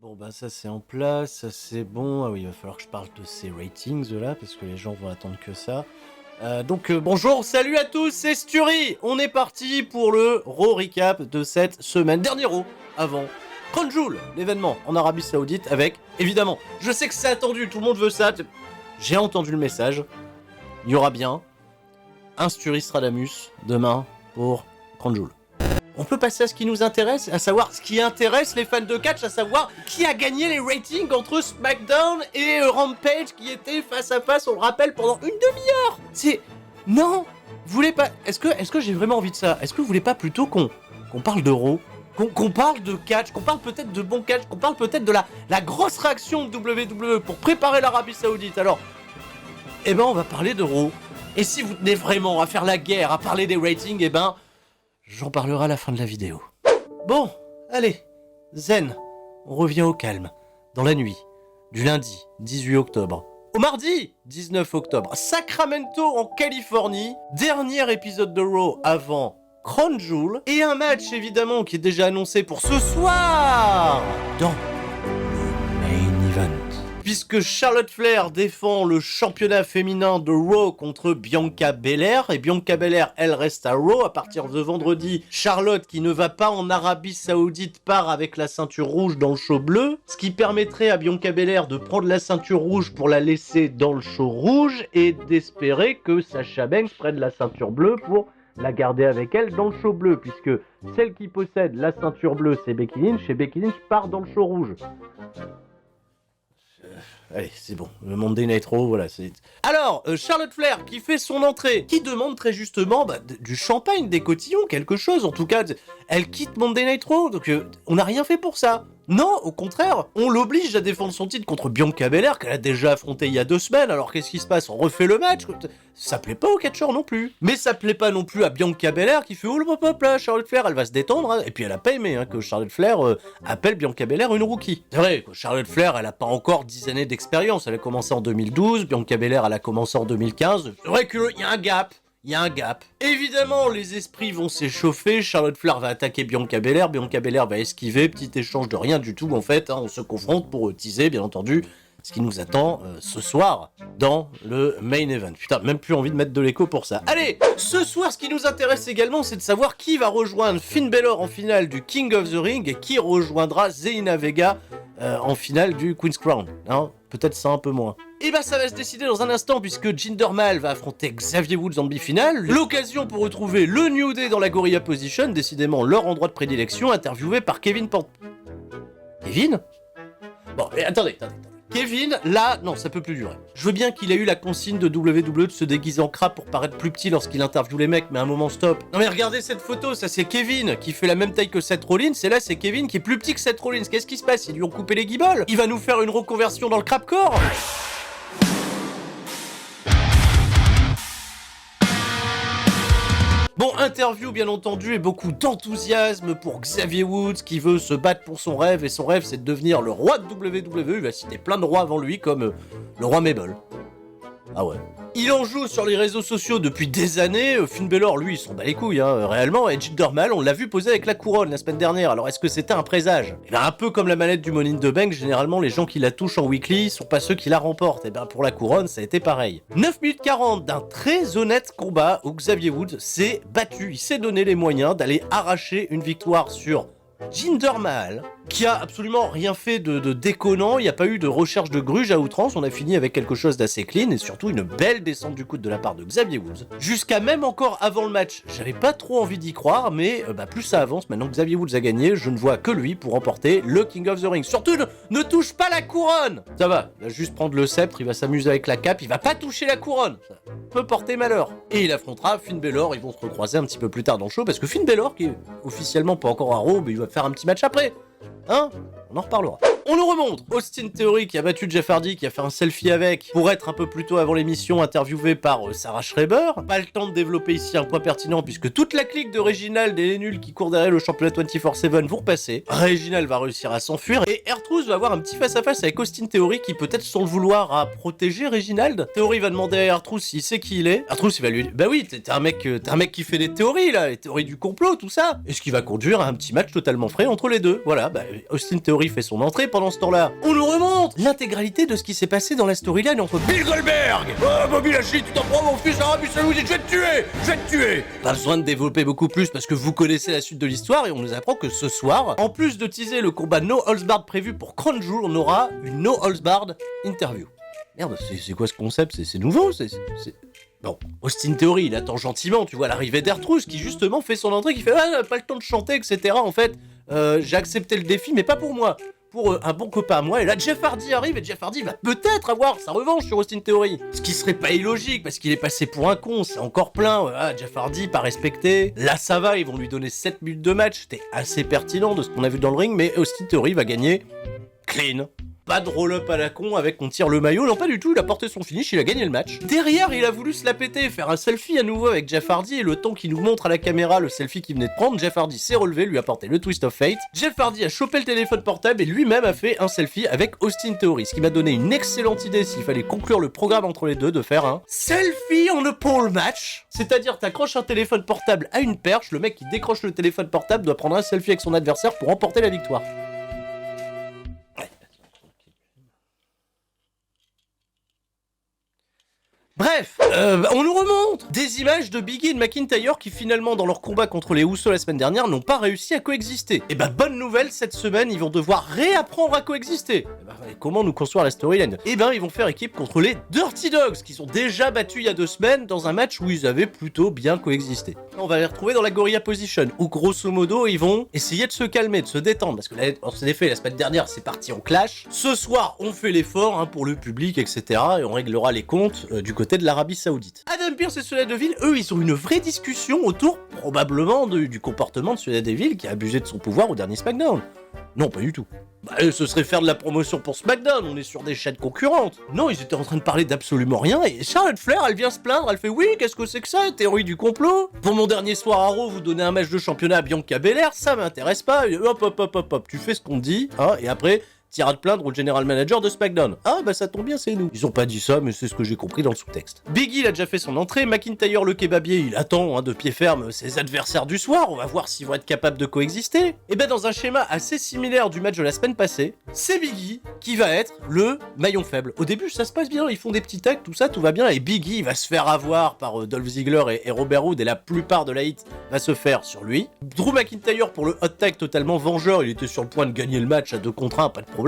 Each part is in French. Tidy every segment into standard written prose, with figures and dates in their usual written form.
Bon bah ça c'est en place, ça c'est bon. Ah oui, il va falloir que je parle de ces ratings là, parce que les gens vont attendre que ça. Bonjour, salut à tous, c'est Sturi. On est parti pour le Raw recap de cette semaine. Dernier Raw avant Crown Jewel, l'événement en Arabie Saoudite avec, évidemment, je sais que c'est attendu, tout le monde veut ça. J'ai entendu le message. Il y aura bien un Sturi Stradamus demain pour Crown Jewel. On peut passer à ce qui nous intéresse, à savoir ce qui intéresse les fans de catch, à savoir qui a gagné les ratings entre SmackDown et Rampage qui étaient face à face, on le rappelle, pendant une demi-heure. C'est... Non, vous voulez pas... Est-ce que j'ai vraiment envie de ça? Est-ce que vous voulez pas plutôt qu'on parle de Raw, qu'on parle de catch, qu'on parle peut-être de bon catch, qu'on parle peut-être de la grosse réaction de WWE pour préparer l'Arabie Saoudite? Alors, eh ben on va parler de Raw. Et si vous tenez vraiment à faire la guerre, à parler des ratings, eh ben... j'en parlerai à la fin de la vidéo. Bon, allez, zen, on revient au calme. Dans la nuit, du lundi 18 octobre au mardi 19 octobre, Sacramento en Californie, dernier épisode de Raw avant Crown Jewel, et un match évidemment qui est déjà annoncé pour ce soir dans le main event. Puisque Charlotte Flair défend le championnat féminin de Raw contre Bianca Belair, et Bianca Belair, elle reste à Raw. À partir de vendredi, Charlotte, qui ne va pas en Arabie Saoudite, part avec la ceinture rouge dans le show bleu, ce qui permettrait à Bianca Belair de prendre la ceinture rouge pour la laisser dans le show rouge, et d'espérer que Sasha Banks prenne la ceinture bleue pour la garder avec elle dans le show bleu, puisque celle qui possède la ceinture bleue, c'est Becky Lynch, et Becky Lynch part dans le show rouge. Allez, c'est bon, le Monday Night Raw, voilà, c'est... Alors, Charlotte Flair, qui fait son entrée, qui demande très justement du champagne, des cotillons, quelque chose, en tout cas, elle quitte Monday Night Raw, donc on n'a rien fait pour ça. Non, au contraire, on l'oblige à défendre son titre contre Bianca Belair, qu'elle a déjà affronté il y a 2 semaines, alors qu'est-ce qui se passe? On refait le match? Ça plaît pas aux catcheurs non plus. Mais ça plaît pas non plus à Bianca Belair, qui fait « Oh le pop là, Charlotte Flair, elle va se détendre hein. », et puis elle a pas aimé que Charlotte Flair appelle Bianca Belair une rookie. C'est vrai, Charlotte Flair, elle a pas encore 10 années d'expérience, elle a commencé en 2012, Bianca Belair, elle a commencé en 2015, c'est vrai qu'il y a un gap. Il y a un gap. Évidemment, les esprits vont s'échauffer, Charlotte Flair va attaquer Bianca Belair va esquiver, petit échange de rien du tout en fait, on se confronte pour teaser bien entendu ce qui nous attend ce soir dans le main event. Putain, même plus envie de mettre de l'écho pour ça. Allez, ce soir ce qui nous intéresse également c'est de savoir qui va rejoindre Finn Balor en finale du King of the Ring et qui rejoindra Zelina Vega en finale du Queen's Crown. Hein, peut-être ça un peu moins. Et bah ça va se décider dans un instant puisque Jinder Mahal va affronter Xavier Woods en demi-finale. L'occasion pour retrouver le New Day dans la Gorilla Position, décidément leur endroit de prédilection, interviewé par Kevin Port... Kevin? Bon, mais attendez. Kevin, là, non, ça peut plus durer. Je veux bien qu'il ait eu la consigne de WWE de se déguiser en crabe pour paraître plus petit lorsqu'il interviewe les mecs, mais à un moment stop. Non mais regardez cette photo, ça c'est Kevin qui fait la même taille que Seth Rollins, et là c'est Kevin qui est plus petit que Seth Rollins. Qu'est-ce qui se passe? Ils lui ont coupé les guibolles? Il va nous faire une reconversion dans le crabcore? Bon, interview bien entendu et beaucoup d'enthousiasme pour Xavier Woods qui veut se battre pour son rêve, et son rêve c'est de devenir le roi de WWE. Il va citer plein de rois avant lui comme le roi Mabel. Ah ouais. Il en joue sur les réseaux sociaux depuis des années, Finn Balor lui il s'en bat les couilles réellement, et Jinder Mahal on l'a vu poser avec la couronne la semaine dernière, alors est-ce que c'était un présage? Et bien un peu comme la manette du Money in the Bank, généralement les gens qui la touchent en weekly sont pas ceux qui la remportent, et bien pour la couronne ça a été pareil. 9 minutes 40 d'un très honnête combat où Xavier Woods s'est battu, il s'est donné les moyens d'aller arracher une victoire sur Jinder Mahal, qui a absolument rien fait de déconnant, il n'y a pas eu de recherche de gruge à outrance, on a fini avec quelque chose d'assez clean, et surtout une belle descente du coude de la part de Xavier Woods. Jusqu'à même encore avant le match, j'avais pas trop envie d'y croire, mais plus ça avance, maintenant que Xavier Woods a gagné, je ne vois que lui pour remporter le King of the Ring. Surtout, ne touche pas la couronne! Ça va, il va juste prendre le sceptre, il va s'amuser avec la cape, il va pas toucher la couronne! Ça peut porter malheur. Et il affrontera Finn Balor, ils vont se recroiser un petit peu plus tard dans le show, parce que Finn Balor, qui est officiellement pas encore à Raw, mais il va faire un petit match après. Hein? On en reparlera. On nous remonte Austin Theory qui a battu Jeff Hardy, qui a fait un selfie avec, pour être un peu plus tôt avant l'émission interviewé par Sarah Schreiber. Pas le temps de développer ici un point pertinent puisque toute la clique de Reginald et les nuls qui courent derrière le championnat 24/7 vont repasser. Reginald va réussir à s'enfuir et R-Truth va avoir un petit face-à-face avec Austin Theory qui peut-être sans le vouloir a protégé Reginald. Theory va demander à R-Truth s'il sait qui il est. R-Truth il va lui dire bah oui t'es un mec qui fait des théories là, les théories du complot tout ça. Et ce qui va conduire à un petit match totalement frais entre les deux. Voilà, Austin Theory fait son entrée. pendant ce temps-là? On nous remonte l'intégralité de ce qui s'est passé dans la storyline entre Bill Goldberg. Oh, Bobby Lashley, tu t'en prends mon fils Arabie Saoudite, je vais te tuer, je vais te tuer. Pas besoin de développer beaucoup plus parce que vous connaissez la suite de l'histoire et on nous apprend que ce soir, en plus de teaser le combat No Holds Barred prévu pour Crown Jewel, on aura une No Holds Barred interview. Merde, c'est quoi ce concept? C'est nouveau, Bon, Austin Theory, il attend gentiment, tu vois, l'arrivée d'Ertrus qui justement fait son entrée, qui fait « Ah, pas le temps de chanter, etc. En fait, j'ai accepté le défi, mais pas pour moi, pour un bon copain à moi. » Et là, Jeff Hardy arrive, et Jeff Hardy va peut-être avoir sa revanche sur Austin Theory. Ce qui serait pas illogique, parce qu'il est passé pour un con, c'est encore plein. Ah, Jeff Hardy, pas respecté. Là, ça va, ils vont lui donner 7 minutes de match. C'était assez pertinent de ce qu'on a vu dans le ring, mais Austin Theory va gagner clean. Pas de roll-up à la con avec on tire le maillot, non pas du tout, il a porté son finish, il a gagné le match. Derrière, il a voulu se la péter, faire un selfie à nouveau avec Jeff Hardy, et le temps qu'il nous montre à la caméra le selfie qu'il venait de prendre, Jeff Hardy s'est relevé, lui a porté le Twist of Fate. Jeff Hardy a chopé le téléphone portable et lui-même a fait un selfie avec Austin Theory, ce qui m'a donné une excellente idée s'il fallait conclure le programme entre les deux, de faire un selfie on a pole match. C'est-à-dire, t'accroches un téléphone portable à une perche, le mec qui décroche le téléphone portable doit prendre un selfie avec son adversaire pour remporter la victoire. Bref, on nous remonte des images de Biggie et de McIntyre qui finalement dans leur combat contre les Usos la semaine dernière n'ont pas réussi à coexister. Et bah bonne nouvelle, cette semaine ils vont devoir réapprendre à coexister. Et comment nous construire la storyline? Et ben ils vont faire équipe contre les Dirty Dogs qui sont déjà battus il y a 2 semaines dans un match où ils avaient plutôt bien coexisté. On va les retrouver dans la Gorilla Position où grosso modo ils vont essayer de se calmer, de se détendre parce que là, en effet la semaine dernière c'est parti en clash. Ce soir on fait l'effort pour le public etc. et on réglera les comptes du côté de l'Arabie Saoudite. Adam Pearce et Sonya Deville, eux, ils ont une vraie discussion autour, probablement, du comportement de Sonya Deville qui a abusé de son pouvoir au dernier SmackDown. Non, pas du tout. Bah, ce serait faire de la promotion pour SmackDown, on est sur des chaînes concurrentes. Non, ils étaient en train de parler d'absolument rien, et Charlotte Flair, elle vient se plaindre, elle fait « Oui, qu'est-ce que c'est que ça, théorie du complot? Pour mon dernier soir à Raw, vous donnez un match de championnat à Bianca Belair, ça m'intéresse pas, et hop, tu fais ce qu'on te dit, et après... t'iras te plaindre au general manager de SmackDown. Ah bah ça tombe bien, c'est nous. Ils ont pas dit ça, mais c'est ce que j'ai compris dans le sous-texte. Biggie, il a déjà fait son entrée, McIntyre le kebabier, il attend de pied ferme ses adversaires du soir, on va voir s'ils vont être capables de coexister. Et ben dans un schéma assez similaire du match de la semaine passée, c'est Biggie qui va être le maillon faible. Au début ça se passe bien, ils font des petits tags, tout ça, tout va bien, et Biggie va se faire avoir par Dolph Ziggler et Robert Roode, et la plupart de la hit va se faire sur lui. Drew McIntyre pour le hot tag totalement vengeur, il était sur le point de gagner le match à 2 contre 1, pas de problème.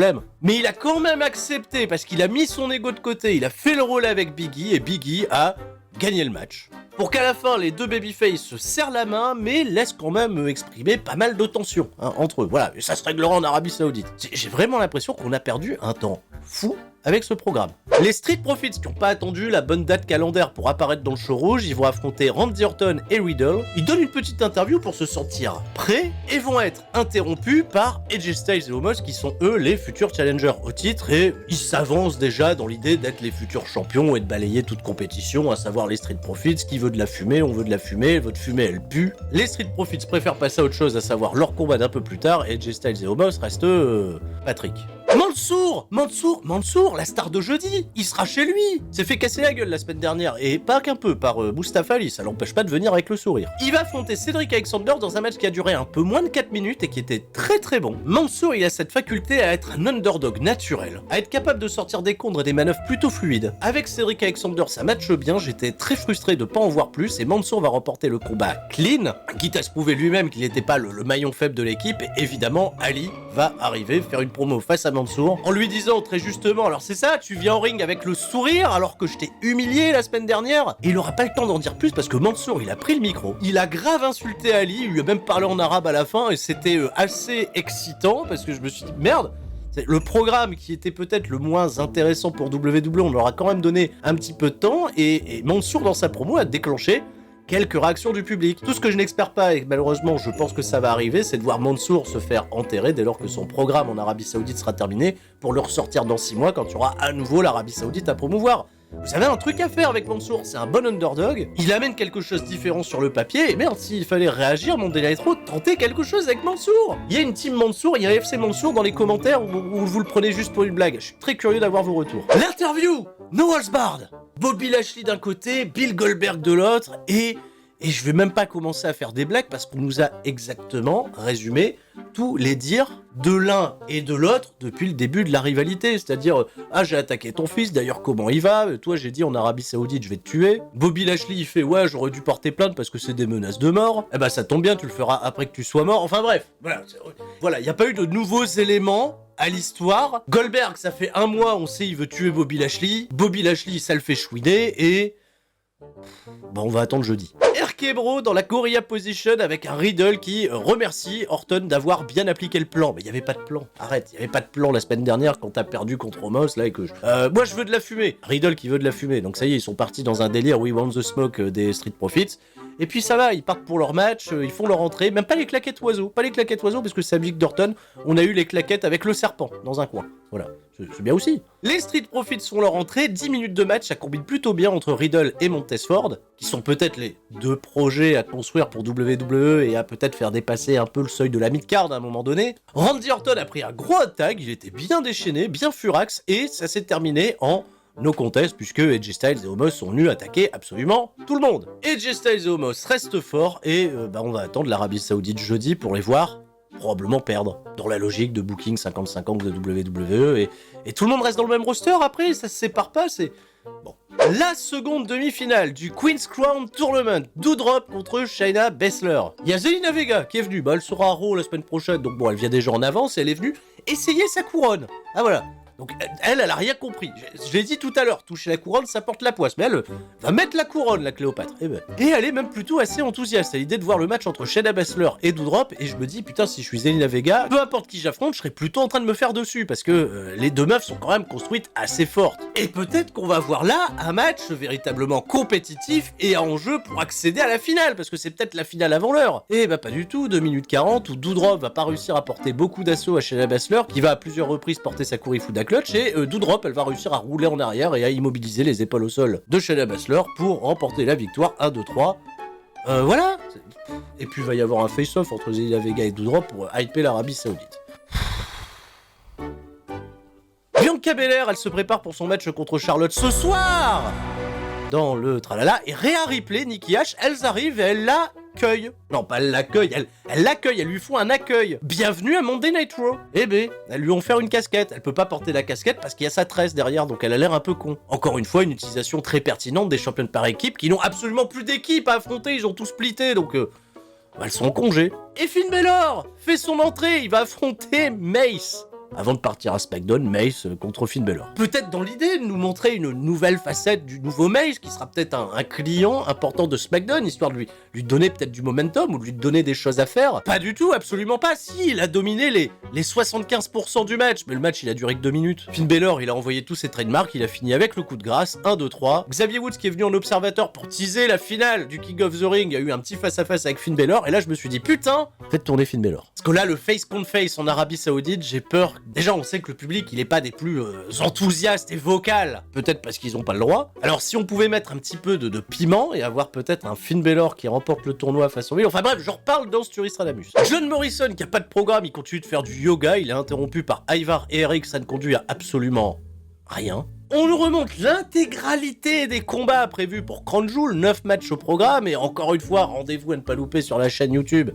Mais il a quand même accepté parce qu'il a mis son ego de côté, il a fait le rôle avec Biggie et Biggie a gagné le match. Pour qu'à la fin, les deux babyface se serrent la main, mais laissent quand même exprimer pas mal de tension entre eux. Voilà, et ça se réglera en Arabie Saoudite. J'ai vraiment l'impression qu'on a perdu un temps fou avec ce programme. Les Street Profits qui n'ont pas attendu la bonne date calendaire pour apparaître dans le show rouge, ils vont affronter Randy Orton et Riddle. Ils donnent une petite interview pour se sentir prêts et vont être interrompus par AJ Styles et Omos qui sont eux les futurs challengers au titre et ils s'avancent déjà dans l'idée d'être les futurs champions et de balayer toute compétition, à savoir les Street Profits. Qui veut de la fumée, on veut de la fumée, votre fumée elle pue. Les Street Profits préfèrent passer à autre chose, à savoir leur combat d'un peu plus tard et AJ Styles et Omos restent Patrick. Mansour, la star de jeudi, il sera chez lui. S'est fait casser la gueule la semaine dernière, et pas qu'un peu, par Mustafa Ali, ça l'empêche pas de venir avec le sourire. Il va affronter Cedric Alexander dans un match qui a duré un peu moins de 4 minutes et qui était très bon. Mansour, il a cette faculté à être un underdog naturel, à être capable de sortir des condres et des manœuvres plutôt fluides. Avec Cedric Alexander, ça matche bien, j'étais très frustré de pas en voir plus, et Mansour va remporter le combat clean, quitte à se prouver lui-même qu'il n'était pas le maillon faible de l'équipe, et évidemment, Ali va arriver, faire une promo face à Mansour, en lui disant très justement, alors c'est ça, tu viens en ring avec le sourire alors que je t'ai humilié la semaine dernière. Et il aura pas le temps d'en dire plus parce que Mansour, il a pris le micro, il a grave insulté Ali, il lui a même parlé en arabe à la fin et c'était assez excitant parce que je me suis dit, merde, c'est le programme qui était peut-être le moins intéressant pour WWE, on leur a quand même donné un petit peu de temps et Mansour dans sa promo a déclenché quelques réactions du public. Tout ce que je n'espère pas, et malheureusement je pense que ça va arriver, c'est de voir Mansour se faire enterrer dès lors que son programme en Arabie Saoudite sera terminé, pour le ressortir dans 6 mois quand il y aura à nouveau l'Arabie Saoudite à promouvoir. Vous avez un truc à faire avec Mansour, c'est un bon underdog, il amène quelque chose de différent sur le papier, et merde, s'il fallait réagir, mon délai trop, tentez quelque chose avec Mansour. Il y a une team Mansour, il y a un FC Mansour dans les commentaires où vous le prenez juste pour une blague. Je suis très curieux d'avoir vos retours. L'interview, No Holds Barred, Bobby Lashley d'un côté, Bill Goldberg de l'autre, et Et je vais même pas commencer à faire des blagues parce qu'on nous a exactement résumé tous les dires de l'un et de l'autre depuis le début de la rivalité. C'est-à-dire, ah, j'ai attaqué ton fils, d'ailleurs, comment il va? Toi, j'ai dit en Arabie Saoudite, je vais te tuer. Bobby Lashley, il fait, ouais, j'aurais dû porter plainte parce que c'est des menaces de mort. Eh ben, ça tombe bien, tu le feras après que tu sois mort. Enfin, bref, voilà, il n'y a pas eu de nouveaux éléments à l'histoire. Goldberg, ça fait un mois, on sait, il veut tuer Bobby Lashley. Bobby Lashley, ça le fait chouiner et... Bon, on va attendre jeudi. RK Bro dans la Gorilla Position avec un Riddle qui remercie Orton d'avoir bien appliqué le plan. Mais il n'y avait pas de plan. Arrête, il n'y avait pas de plan la semaine dernière quand t'as perdu contre Omos là et que moi je veux de la fumée. Riddle qui veut de la fumée. Donc ça y est, ils sont partis dans un délire We Want the Smoke des Street Profits. Et puis ça va, ils partent pour leur match, ils font leur entrée. Même pas les claquettes oiseaux. Pas les claquettes oiseaux parce que c'est la musique d'Orton. On a eu les claquettes avec le serpent dans un coin. Voilà, c'est bien aussi. Les Street Profits font leur entrée, 10 minutes de match, ça combine plutôt bien entre Riddle et Montez Ford, qui sont peut-être les deux projets à construire pour WWE et à peut-être faire dépasser un peu le seuil de la mid-card à un moment donné. Randy Orton a pris un gros tag, il était bien déchaîné, bien furax, et ça s'est terminé en no contest, puisque AJ Styles et Omos sont venus attaquer absolument tout le monde. AJ Styles et Omos restent forts, et on va attendre l'Arabie Saoudite jeudi pour les voir probablement perdre, dans la logique de booking 50-50 de WWE, et tout le monde reste dans le même roster après, ça se sépare pas, c'est... Bon. La seconde demi-finale du Queen's Crown Tournament, Doudrop contre Shayna Baszler. Il y a Zelina Vega qui est venue, elle sera à Raw la semaine prochaine, donc bon, elle vient déjà en avance, et elle est venue essayer sa couronne. Ah voilà. Donc elle a rien compris. Je l'ai dit tout à l'heure, toucher la couronne, ça porte la poisse. Mais elle va mettre la couronne, la Cléopâtre. Et elle est même plutôt assez enthousiaste à l'idée de voir le match entre Shayna Baszler et Doudrop. Et je me dis, putain, si je suis Zelina Vega, peu importe qui j'affronte, je serais plutôt en train de me faire dessus. Parce que les deux meufs sont quand même construites assez fortes. Et peut-être qu'on va voir là un match véritablement compétitif et en jeu pour accéder à la finale. Parce que c'est peut-être la finale avant l'heure. Et bah pas du tout, 2 minutes 40, où Doudrop va pas réussir à porter beaucoup d'assauts à Shayna Baszler, qui va à plusieurs reprises porter sa Kurifuda Clutch, et Doudrop, elle va réussir à rouler en arrière et à immobiliser les épaules au sol de Shayna Baszler pour remporter la victoire 1-2-3. Voilà. Et puis il va y avoir un face-off entre Zelina Vega et Doudrop pour hyper l'Arabie Saoudite. Bianca Belair, elle se prépare pour son match contre Charlotte ce soir dans le tralala, et Rhea Ripley, Nikki H, elles arrivent et elles l'accueillent. Non, pas elle l'accueille, elle l'accueille, elles lui font un accueil. Bienvenue à Monday Night Raw. Eh ben, elles lui ont offert une casquette. Elle peut pas porter la casquette parce qu'il y a sa tresse derrière, donc elle a l'air un peu con. Encore une fois, une utilisation très pertinente des championnes par équipe qui n'ont absolument plus d'équipe à affronter, ils ont tous splitté, donc elles sont en congé. Et Finn Balor fait son entrée, il va affronter Mace. Avant de partir à SmackDown, Mace contre Finn Balor. Peut-être dans l'idée de nous montrer une nouvelle facette du nouveau Mace, qui sera peut-être un client important de SmackDown, histoire de lui donner peut-être du momentum, ou de lui donner des choses à faire. Pas du tout, absolument pas. Si, il a dominé les 75% du match, mais le match il a duré que 2 minutes. Finn Balor, il a envoyé tous ses trademarks, il a fini avec le coup de grâce, 1, 2, 3. Xavier Woods qui est venu en observateur pour teaser la finale du King of the Ring, il y a eu un petit face-à-face avec Finn Balor, et là je me suis dit, putain, faites tourner Finn Balor. Parce que là, le face contre face en Arabie Saoudite, j'ai peur. Déjà, on sait que le public, il est pas des plus enthousiastes et vocales. Peut-être parce qu'ils ont pas le droit. Alors, si on pouvait mettre un petit peu de piment et avoir peut-être un Finn Balor qui remporte le tournoi face au Will. Enfin bref, je reparle dans Sturis Radamus. John Morrison, qui a pas de programme, il continue de faire du yoga. Il est interrompu par Ivar et Eric. Ça ne conduit à absolument rien. On nous remonte l'intégralité des combats prévus pour Crown Jewel. 9 matchs au programme. Et encore une fois, rendez-vous à ne pas louper sur la chaîne YouTube.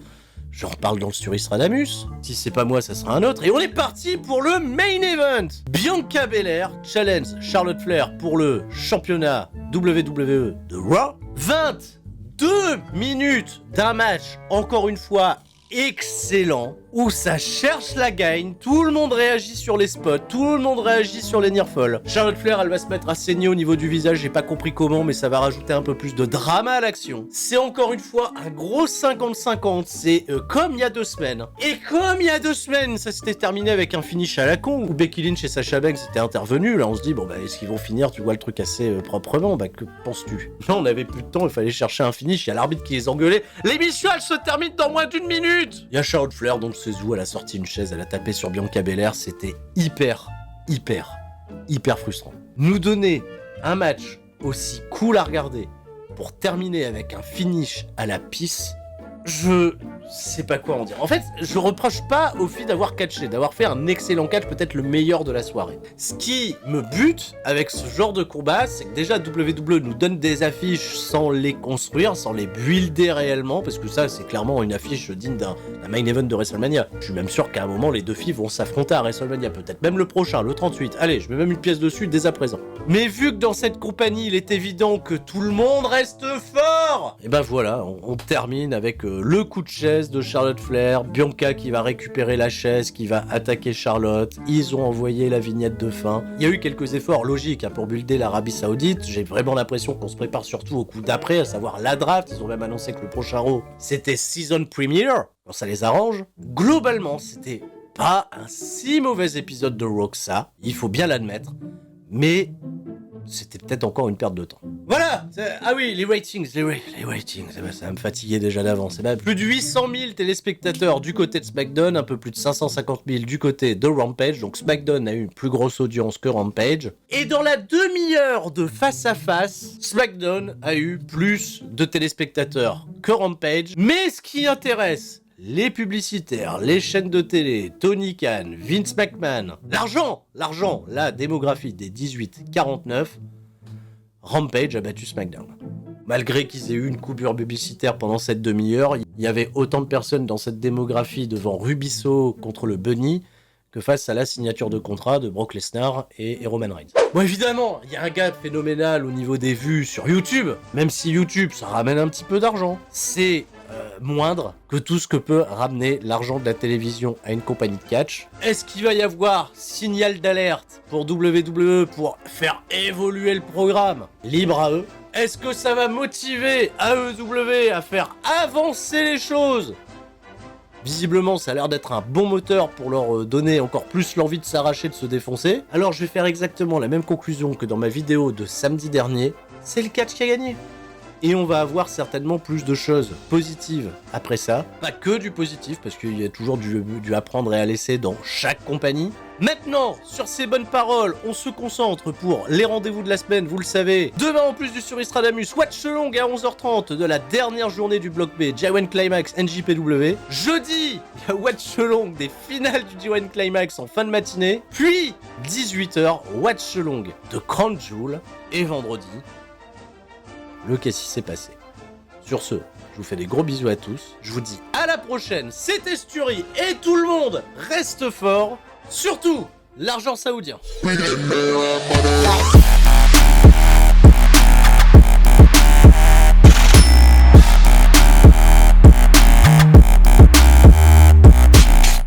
J'en reparle dans le Sturis Radamus. Si c'est pas moi, ça sera un autre. Et on est parti pour le main event. Bianca Belair challenge Charlotte Flair pour le championnat WWE de Raw. 22 minutes d'un match, encore une fois, excellent, où ça cherche la gagne, tout le monde réagit sur les spots, tout le monde réagit sur les nearfalls. Charlotte Flair, elle va se mettre à saigner au niveau du visage, j'ai pas compris comment, mais ça va rajouter un peu plus de drama à l'action. C'est encore une fois un gros 50-50, c'est comme il y a 2 semaines. Et comme il y a 2 semaines, ça s'était terminé avec un finish à la con, où Becky Lynch et Sasha Banks étaient intervenus, là on se dit, bon bah est-ce qu'ils vont finir, tu vois le truc assez proprement, bah que penses-tu? Là on avait plus de temps, il fallait chercher un finish, il y a l'arbitre qui les engueulait, l'émission elle se termine dans moins d'1 minute. Il y a Charlotte Flair, donc se joue, elle a sorti une chaise, elle a tapé sur Bianca Belair, c'était hyper frustrant. Nous donner un match aussi cool à regarder pour terminer avec un finish à la pisse, sais pas quoi en dire. En fait, je reproche pas au FI d'avoir catché, d'avoir fait un excellent catch, peut-être le meilleur de la soirée. Ce qui me bute avec ce genre de combat, c'est que déjà WWE nous donne des affiches sans les construire, sans les builder réellement, parce que ça, c'est clairement une affiche digne d'un main event de WrestleMania. Je suis même sûr qu'à un moment, les deux filles vont s'affronter à WrestleMania, peut-être même le prochain, le 38. Allez, je mets même une pièce dessus dès à présent. Mais vu que dans cette compagnie, il est évident que tout le monde reste fort, et ben voilà, on termine avec le coup de chaise de Charlotte Flair, Bianca qui va récupérer la chaise, qui va attaquer Charlotte, ils ont envoyé la vignette de fin. Il y a eu quelques efforts logiques pour builder l'Arabie Saoudite, j'ai vraiment l'impression qu'on se prépare surtout au coup d'après, à savoir la draft, ils ont même annoncé que le prochain Raw, c'était Season Premiere, quand ça les arrange. Globalement, c'était pas un si mauvais épisode de Raw que ça, il faut bien l'admettre, mais c'était peut-être encore une perte de temps. Voilà. Ah oui, les ratings, ça va me fatiguer déjà d'avance. Plus de 800 000 téléspectateurs du côté de SmackDown, un peu plus de 550 000 du côté de Rampage, donc SmackDown a eu une plus grosse audience que Rampage. Et dans la demi-heure de face-à-face, SmackDown a eu plus de téléspectateurs que Rampage, mais ce qui intéresse les publicitaires, les chaînes de télé, Tony Khan, Vince McMahon, l'argent, la démographie des 18-49, Rampage a battu SmackDown. Malgré qu'ils aient eu une coupure publicitaire pendant cette demi-heure, il y avait autant de personnes dans cette démographie devant Rubisso contre le Bunny que face à la signature de contrat de Brock Lesnar et Roman Reigns. Bon, évidemment, il y a un gap phénoménal au niveau des vues sur YouTube, même si YouTube, ça ramène un petit peu d'argent. C'est moindre que tout ce que peut ramener l'argent de la télévision à une compagnie de catch. Est-ce qu'il va y avoir signal d'alerte pour WWE pour faire évoluer le programme? Libre à eux. Est-ce que ça va motiver AEW à faire avancer les choses? Visiblement, ça a l'air d'être un bon moteur pour leur donner encore plus l'envie de s'arracher, de se défoncer. Alors je vais faire exactement la même conclusion que dans ma vidéo de samedi dernier. C'est le catch qui a gagné. Et on va avoir certainement plus de choses positives après ça. Pas que du positif, parce qu'il y a toujours du à prendre et à laisser dans chaque compagnie. Maintenant, sur ces bonnes paroles, on se concentre pour les rendez-vous de la semaine, vous le savez. Demain, en plus du sur Stradamus, Watch Long à 11h30 de la dernière journée du bloc B, G1 Climax NJPW. Jeudi, il y a Watch Long des finales du G1 Climax en fin de matinée. Puis, 18h, Watch Long de Crown Jewel. Et vendredi, le qu'est-ce qui s'est passé. Sur ce, je vous fais des gros bisous à tous. Je vous dis à la prochaine. C'était Sturi et tout le monde reste fort. Surtout, l'argent saoudien.